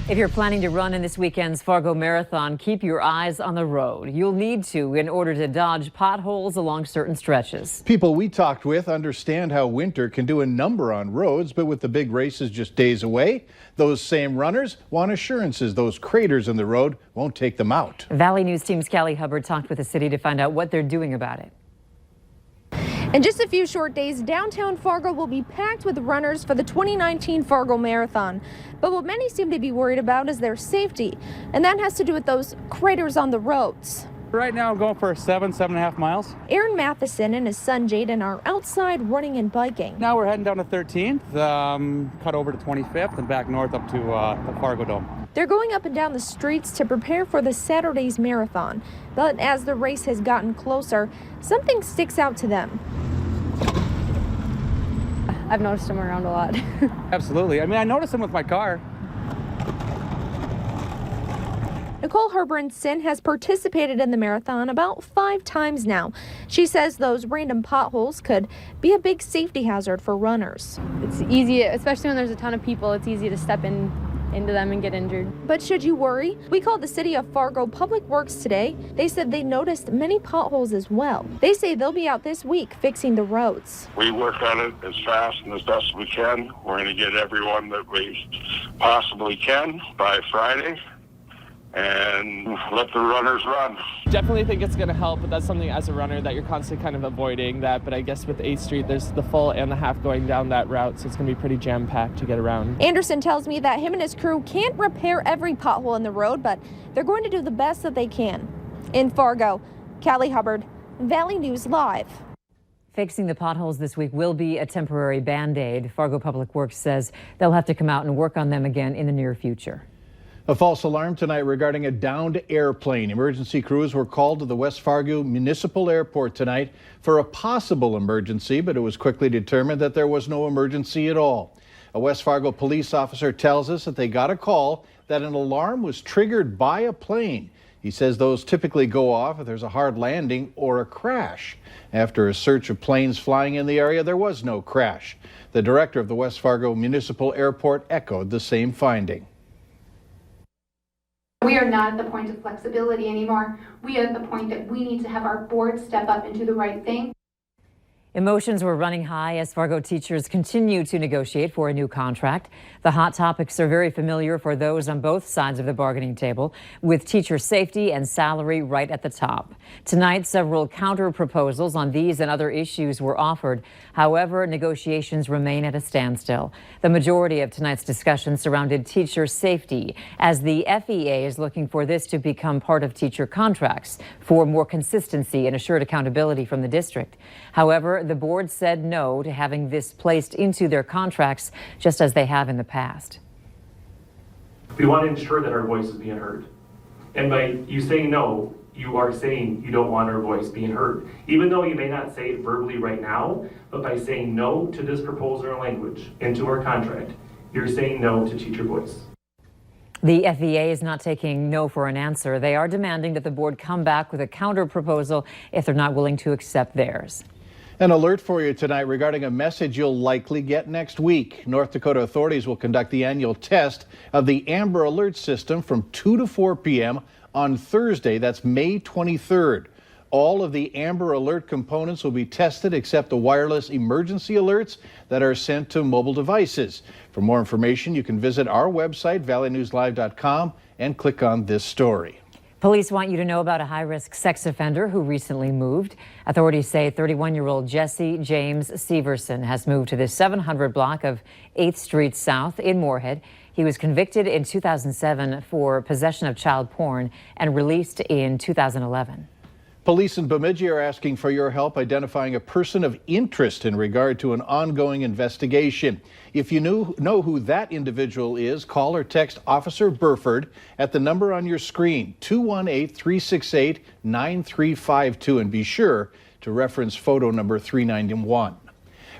If you're planning to run in this weekend's Fargo Marathon, keep your eyes on the road. You'll need to in order to dodge potholes along certain stretches. People we talked with understand how winter can do a number on roads, but with the big races just days away, those same runners want assurances those craters in the road won't take them out. Valley News Team's Callie Hubbard talked with the city to find out what they're doing about it. In just a few short days, downtown Fargo will be packed with runners for the 2019 Fargo Marathon. But what many seem to be worried about is their safety, and that has to do with those craters on the roads. Right now I'm going for 7.5 miles. Aaron Matheson and his son Jaden are outside running and biking. Now we're heading down to 13th, cut over to 25th and back north up to the Fargo Dome. They're going up and down the streets to prepare for the Saturday's marathon. But as the race has gotten closer, something sticks out to them. I've noticed them around a lot. Absolutely. I mean, I noticed them with my car. Nicole Herbranson has participated in the marathon about 5 times now. She says those random potholes could be a big safety hazard for runners. It's easy, especially when there's a ton of people, it's easy to step into them and get injured. But should you worry? We called the City of Fargo Public Works today. They said they noticed many potholes as well. They say they'll be out this week fixing the roads. We work on it as fast and as best as we can. We're going to get everyone that we possibly can by Friday and let the runners run. Definitely think it's going to help, but that's something as a runner that you're constantly kind of avoiding that. But I guess with 8th Street, there's the full and the half going down that route, so it's going to be pretty jam-packed to get around. Anderson tells me that him and his crew can't repair every pothole in the road, but they're going to do the best that they can. In Fargo, Callie Hubbard, Valley News Live. Fixing the potholes this week will be a temporary Band-Aid. Fargo Public Works says they'll have to come out and work on them again in the near future. A false alarm tonight regarding a downed airplane. Emergency crews were called to the West Fargo Municipal Airport tonight for a possible emergency, but it was quickly determined that there was no emergency at all. A West Fargo police officer tells us that they got a call that an alarm was triggered by a plane. He says those typically go off if there's a hard landing or a crash. After a search of planes flying in the area, there was no crash. The director of the West Fargo Municipal Airport echoed the same finding. We are not at the point of flexibility anymore. We are at the point that we need to have our board step up and do the right thing. Emotions were running high as Fargo teachers continue to negotiate for a new contract. The hot topics are very familiar for those on both sides of the bargaining table, with teacher safety and salary right at the top. Tonight, several counter proposals on these and other issues were offered. However, negotiations remain at a standstill. The majority of tonight's discussion surrounded teacher safety, as the FEA is looking for this to become part of teacher contracts for more consistency and assured accountability from the district. However, the board said no to having this placed into their contracts, just as they have in the past. We want to ensure that our voice is being heard. And by you saying no, you are saying you don't want our voice being heard. Even though you may not say it verbally right now, but by saying no to this proposal or language into our contract, you're saying no to teacher voice. The FEA is not taking no for an answer. They are demanding that the board come back with a counter proposal if they're not willing to accept theirs. An alert for you tonight regarding a message you'll likely get next week. North Dakota authorities will conduct the annual test of the Amber Alert system from 2 to 4 p.m. on Thursday. That's May 23rd. All of the Amber Alert components will be tested except the wireless emergency alerts that are sent to mobile devices. For more information, you can visit our website, valleynewslive.com, and click on this story. Police want you to know about a high-risk sex offender who recently moved. Authorities say 31-year-old Jesse James Severson has moved to the 700 block of 8th Street South in Moorhead. He was convicted in 2007 for possession of child porn and released in 2011. Police in Bemidji are asking for your help identifying a person of interest in regard to an ongoing investigation. If you know who that individual is, call or text Officer Burford at the number on your screen, 218-368-9352, and be sure to reference photo number 391.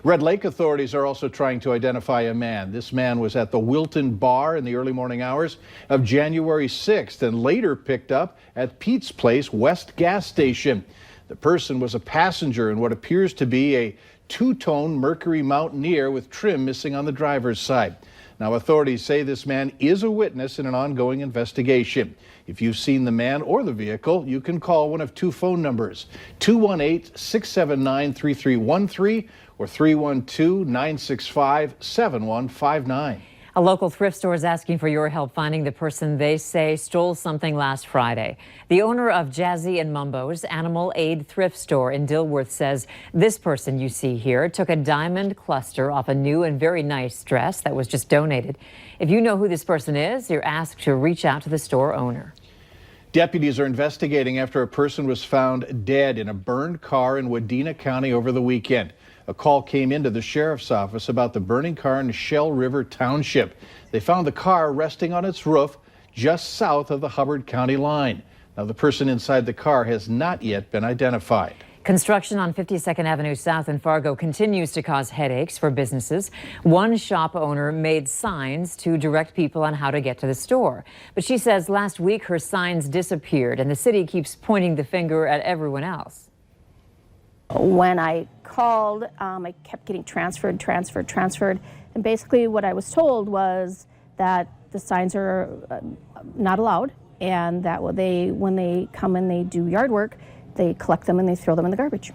Red Lake authorities are also trying to identify a man. This man was at the Wilton Bar in the early morning hours of January 6th and later picked up at Pete's Place West gas station. The person was a passenger in what appears to be a two-tone Mercury Mountaineer with trim missing on the driver's side. Now, authorities say this man is a witness in an ongoing investigation. If you've seen the man or the vehicle, you can call one of two phone numbers, 218-679-3313 or 312-965-7159. A local thrift store is asking for your help finding the person they say stole something last Friday. The owner of Jazzy and Mumbo's Animal Aid thrift store in Dilworth says this person you see here took a diamond cluster off a new and very nice dress that was just donated. If you know who this person is, you're asked to reach out to the store owner. Deputies are investigating after a person was found dead in a burned car in Wadena County over the weekend. A call came into the sheriff's office about the burning car in Shell River Township. They found the car resting on its roof just south of the Hubbard County line. Now, the person inside the car has not yet been identified. Construction on 52nd Avenue South in Fargo continues to cause headaches for businesses. One shop owner made signs to direct people on how to get to the store. But she says last week her signs disappeared and the city keeps pointing the finger at everyone else. When I called, I kept getting transferred. And basically what I was told was that the signs are not allowed and that when they come and they do yard work, they collect them and they throw them in the garbage.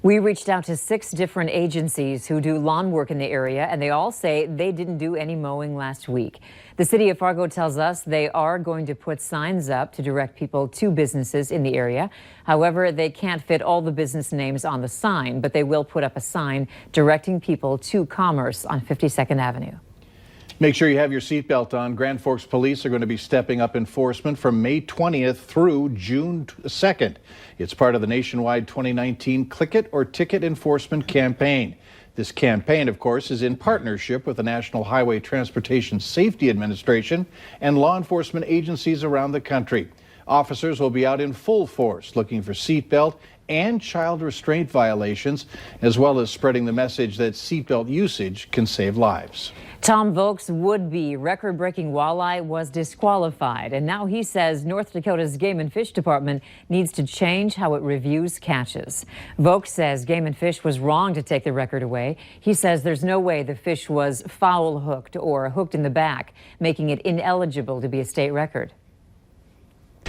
We reached out to 6 different agencies who do lawn work in the area, and they all say they didn't do any mowing last week. The city of Fargo tells us they are going to put signs up to direct people to businesses in the area. However, they can't fit all the business names on the sign, but they will put up a sign directing people to commerce on 52nd Avenue. Make sure you have your seatbelt on. Grand Forks Police are going to be stepping up enforcement from May 20th through June 2nd. It's part of the nationwide 2019 Click It or Ticket Enforcement Campaign. This campaign, of course, is in partnership with the National Highway Transportation Safety Administration and law enforcement agencies around the country. Officers will be out in full force looking for seatbelt and child restraint violations, as well as spreading the message that seatbelt usage can save lives. Tom Vokes' would-be record-breaking walleye was disqualified, and now he says North Dakota's Game and Fish Department needs to change how it reviews catches. Vokes says Game and Fish was wrong to take the record away. He says there's no way the fish was foul hooked or hooked in the back, making it ineligible to be a state record.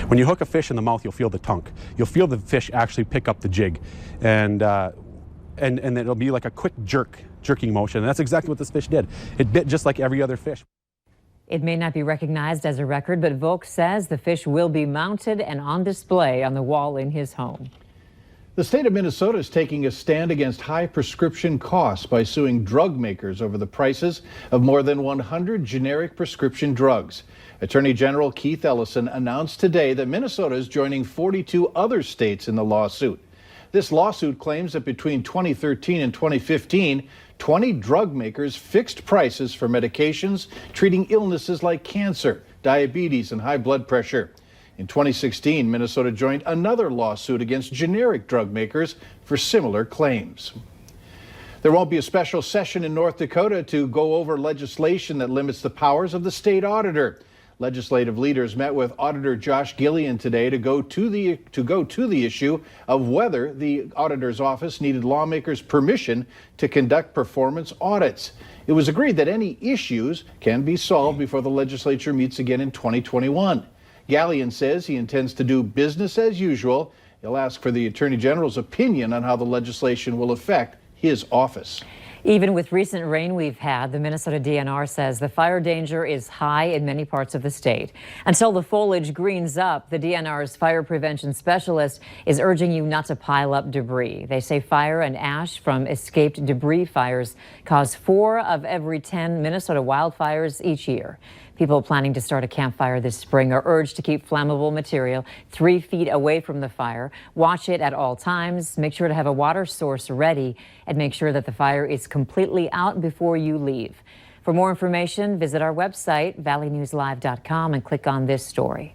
When you hook a fish in the mouth, you'll feel the tongue. You'll feel the fish actually pick up the jig, and it'll be like a quick jerking motion. And that's exactly what this fish did. It bit just like every other fish. It may not be recognized as a record, but Vokes says the fish will be mounted and on display on the wall in his home. The state of Minnesota is taking a stand against high prescription costs by suing drug makers over the prices of more than 100 generic prescription drugs. Attorney General Keith Ellison announced today that Minnesota is joining 42 other states in the lawsuit. This lawsuit claims that between 2013 and 2015, 20 drug makers fixed prices for medications treating illnesses like cancer, diabetes, and high blood pressure. In 2016, Minnesota joined another lawsuit against generic drug makers for similar claims. There won't be a special session in North Dakota to go over legislation that limits the powers of the state auditor. Legislative leaders met with Auditor Josh Gillian today to go to the issue of whether the auditor's office needed lawmakers' permission to conduct performance audits. It was agreed that any issues can be solved before the legislature meets again in 2021. Gillian says he intends to do business as usual. He'll ask for the Attorney General's opinion on how the legislation will affect his office. Even with recent rain we've had, the Minnesota DNR says the fire danger is high in many parts of the state. Until the foliage greens up, the DNR's fire prevention specialist is urging you not to pile up debris. They say fire and ash from escaped debris fires cause 4 of every 10 Minnesota wildfires each year. People planning to start a campfire this spring are urged to keep flammable material 3 feet away from the fire. Watch it at all times. Make sure to have a water source ready and make sure that the fire is completely out before you leave. For more information, visit our website, valleynewslive.com, and click on this story.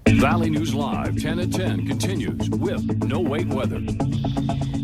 Valley News Live 10 at 10 continues with no wait weather.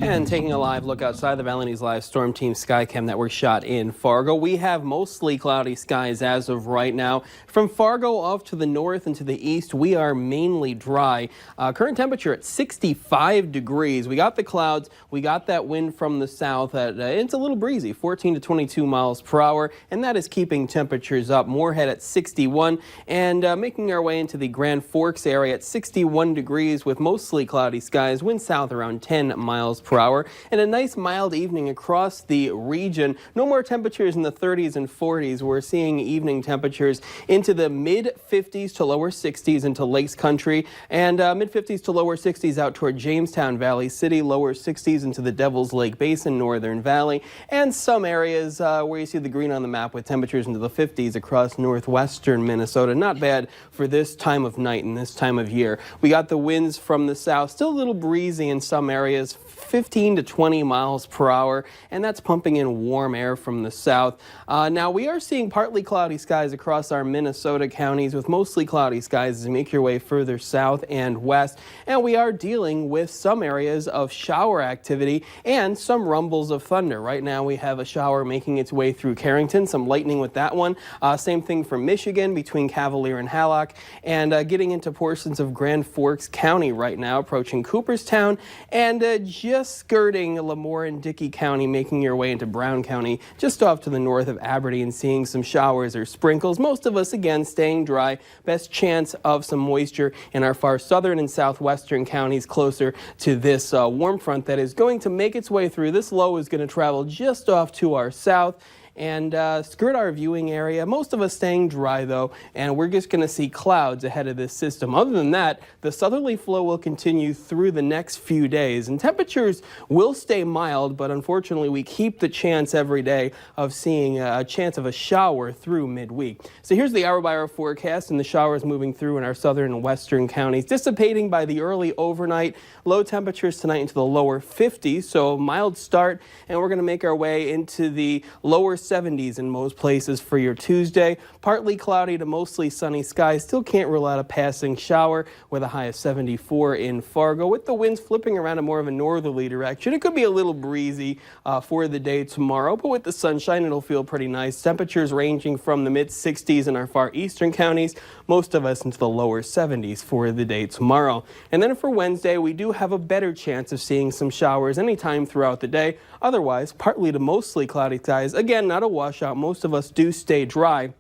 And taking a live look outside the Valley News Live Storm Team Skycam Network shot in Fargo. We have mostly cloudy skies as of right now. From Fargo off to the north and to the east, we are mainly dry. Current temperature at 65 degrees. We got the clouds. We got that wind from the south. It's a little breezy, 14 to 22 miles per hour, and that is keeping temperatures up. Moorhead at 61 and making our way into the Grand Forks area at 61 degrees with mostly cloudy skies. Wind south around 10 miles per hour, and a nice mild evening across the region. No more temperatures in the 30s and 40s. We're seeing evening temperatures into the mid 50s to lower 60s into Lakes Country, and mid 50s to lower 60s out toward Jamestown Valley City, lower 60s into the Devil's Lake Basin, Northern Valley, and some areas where you see the green on the map with temperatures into the 50s across northwestern Minnesota. Not bad for this time of night and this time of year. We got the winds from the south, still a little breezy in some areas, 15 to 20 miles per hour, and that's pumping in warm air from the south. Now we are seeing partly cloudy skies across our Minnesota counties with mostly cloudy skies as you make your way further south and west, and we are dealing with some areas of shower activity and some rumbles of thunder. Right now we have a shower making its way through Carrington, some lightning with that one. Same thing for Michigan between Cavalier and Hallock, and getting into portions of Grand Forks County right now, approaching Cooperstown, and just skirting Lemoore and Dickey County, making your way into Brown County, just off to the north of Aberdeen, seeing some showers or sprinkles. Most of us, again, staying dry. Best chance of some moisture in our far southern and southwestern counties closer to this warm front that is going to make its way through. This low is going to travel just off to our south and skirt our viewing area. Most of us staying dry, though, and we're just going to see clouds ahead of this system. Other than that, the southerly flow will continue through the next few days, and temperatures will stay mild, but unfortunately, we keep the chance every day of seeing a chance of a shower through midweek. So here's the hour-by-hour forecast, and the showers moving through in our southern and western counties, dissipating by the early overnight. Low temperatures tonight into the lower 50s, so mild start, and we're going to make our way into the lower 70s in most places for your Tuesday. Partly cloudy to mostly sunny skies. Still can't rule out a passing shower with a high of 74 in Fargo, with the winds flipping around in more of a northerly direction. It could be a little breezy for the day tomorrow, but with the sunshine, it'll feel pretty nice. Temperatures ranging from the mid 60s in our far eastern counties, most of us into the lower 70s for the day tomorrow. And then for Wednesday, we do have a better chance of seeing some showers anytime throughout the day. Otherwise, partly to mostly cloudy skies. Again, not a washout. Most of us do stay dry,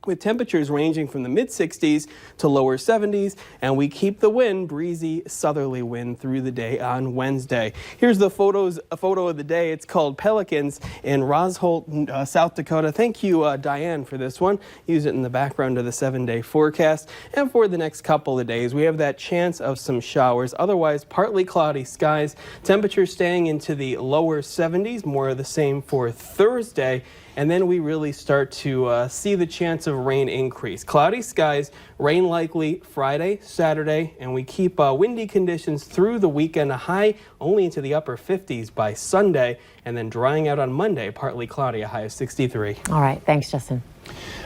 with temperatures ranging from the mid-60s to lower 70s, and we keep the wind, breezy southerly wind through the day on Wednesday. Here's a photo of the day. It's called Pelicans in Rosholt, South Dakota. Thank you, Diane, for this one. Use it in the background of the 7-day forecast. And for the next couple of days, we have that chance of some showers. Otherwise, partly cloudy skies. Temperatures staying into the lower 70s, more of the same for Thursday. And then we really start to see the chance of rain increase. Cloudy skies, rain likely Friday, Saturday, and we keep windy conditions through the weekend, a high only into the upper 50s by Sunday, and then drying out on Monday, partly cloudy, a high of 63. All right, thanks, Justin.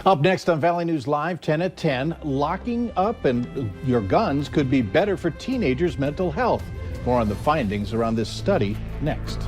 Up next on Valley News Live 10 at 10, locking up and your guns could be better for teenagers' mental health. More on the findings around this study next.